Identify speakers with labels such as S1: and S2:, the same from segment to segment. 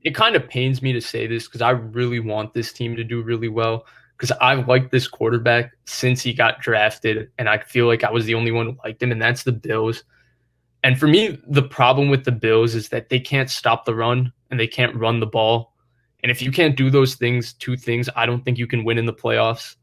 S1: it kind of pains me to say this because I really want this team to do really well because I've liked this quarterback since he got drafted, and I feel like I was the only one who liked him, and that's the Bills. And for me, the problem with the Bills is that they can't stop the run and they can't run the ball. And if you can't do those things, two things, I don't think you can win in the playoffs.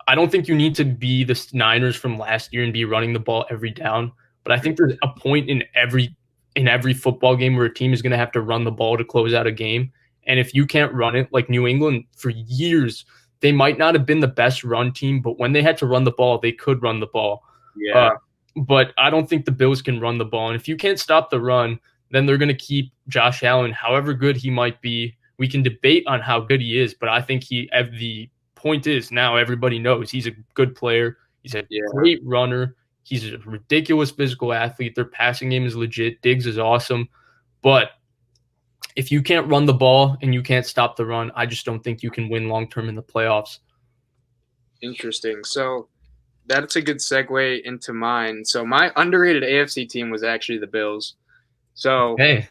S1: I don't think you need to be the Niners from last year and be running the ball every down. But I think there's a point in every football game where a team is going to have to run the ball to close out a game. And if you can't run it, like New England for years, they might not have been the best run team, but when they had to run the ball, they could run the ball. Uh,
S2: Yeah,
S1: but I don't think the Bills can run the ball. And if you can't stop the run, then they're going to keep Josh Allen, however good he might be. We can debate on how good he is, but I think the point is now everybody knows he's a good player. He's a
S2: yeah.
S1: great runner. He's a ridiculous physical athlete. Their passing game is legit. Diggs is awesome. But if you can't run the ball and you can't stop the run, I just don't think you can win long term in the playoffs.
S2: Interesting. So that's a good segue into mine. So my underrated AFC team was actually the Bills. So
S1: Hey,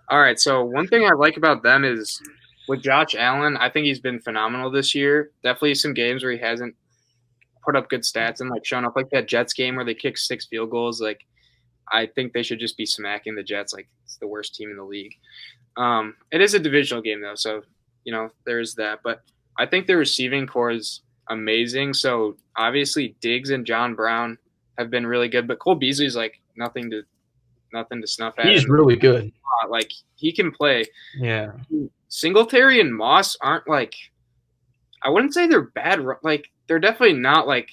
S2: all right. So one thing I like about them is with Josh Allen, I think he's been phenomenal this year. Definitely some games where he hasn't put up good stats and like shown up, like that Jets game where they kicked 6 field goals. Like I think they should just be smacking the Jets. Like it's the worst team in the league. It is a divisional game though, so there's that. But I think the receiving core is amazing. So obviously Diggs and John Brown have been really good, but Cole Beasley's like nothing to snuff at.
S1: he's
S2: And
S1: really good.
S2: like he can play.
S1: Yeah.
S2: Singletary and Moss aren't like, I wouldn't say they're bad. Like they're definitely not like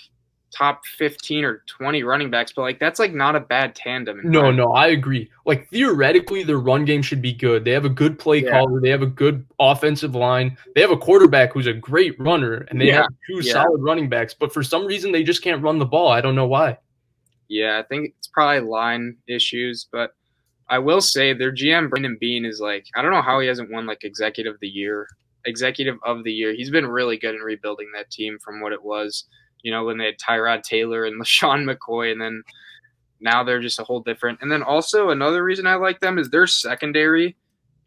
S2: top 15 or 20 running backs, but like that's like not a bad tandem in
S1: No,
S2: my.
S1: no, I agree. Like theoretically, their run game should be good. They have a good play
S2: Yeah,
S1: caller. They have a good offensive line. They have a quarterback who's a great runner, and they
S2: yeah,
S1: have two
S2: yeah,
S1: solid running backs. But for some reason, they just can't run the ball. I don't know why.
S2: yeah. I think it's probably line issues, but I will say their GM Brandon Bean is like, I don't know how he hasn't won like executive of the year. Executive of the year. He's been really good in rebuilding that team from what it was. When they had Tyrod Taylor and LaShawn McCoy, and then now they're just a whole different. And then also another reason I like them is their secondary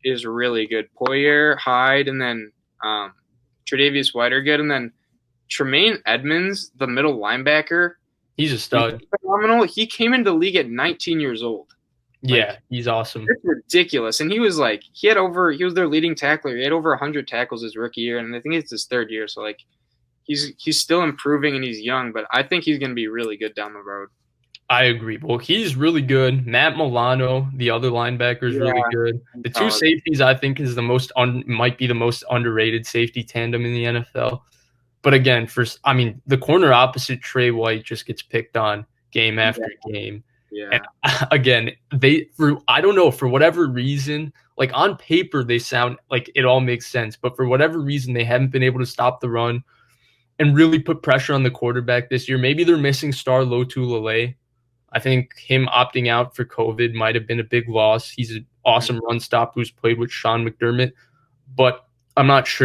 S2: is really good. Poyer, Hyde, and then Tre'Davious White are good, and then Tremaine Edmonds, the middle linebacker,
S1: He's a
S2: he's
S1: stud.
S2: phenomenal. He came into the league at 19 years old. Like
S1: Yeah, he's awesome.
S2: it's ridiculous. And he was their leading tackler. He had over 100 tackles his rookie year, and I think it's his third year. So like he's still improving and he's young, but I think he's going to be really good down the road.
S1: I agree. Well, he's really good. Matt Milano, the other linebacker, is really
S2: Yeah,
S1: good.
S2: I'm
S1: The two
S2: solid.
S1: safeties, I think, might be the most underrated safety tandem in the NFL. But again, the corner opposite Trey White just gets picked on game after game. And
S2: Yeah,
S1: again, I don't know, for whatever reason, like on paper they sound like it all makes sense, but for whatever reason they haven't been able to stop the run and really put pressure on the quarterback this year. Maybe they're missing star Lotulelei. I think him opting out for COVID might have been a big loss. He's an awesome run stop who's played with Sean McDermott, but I'm not sure.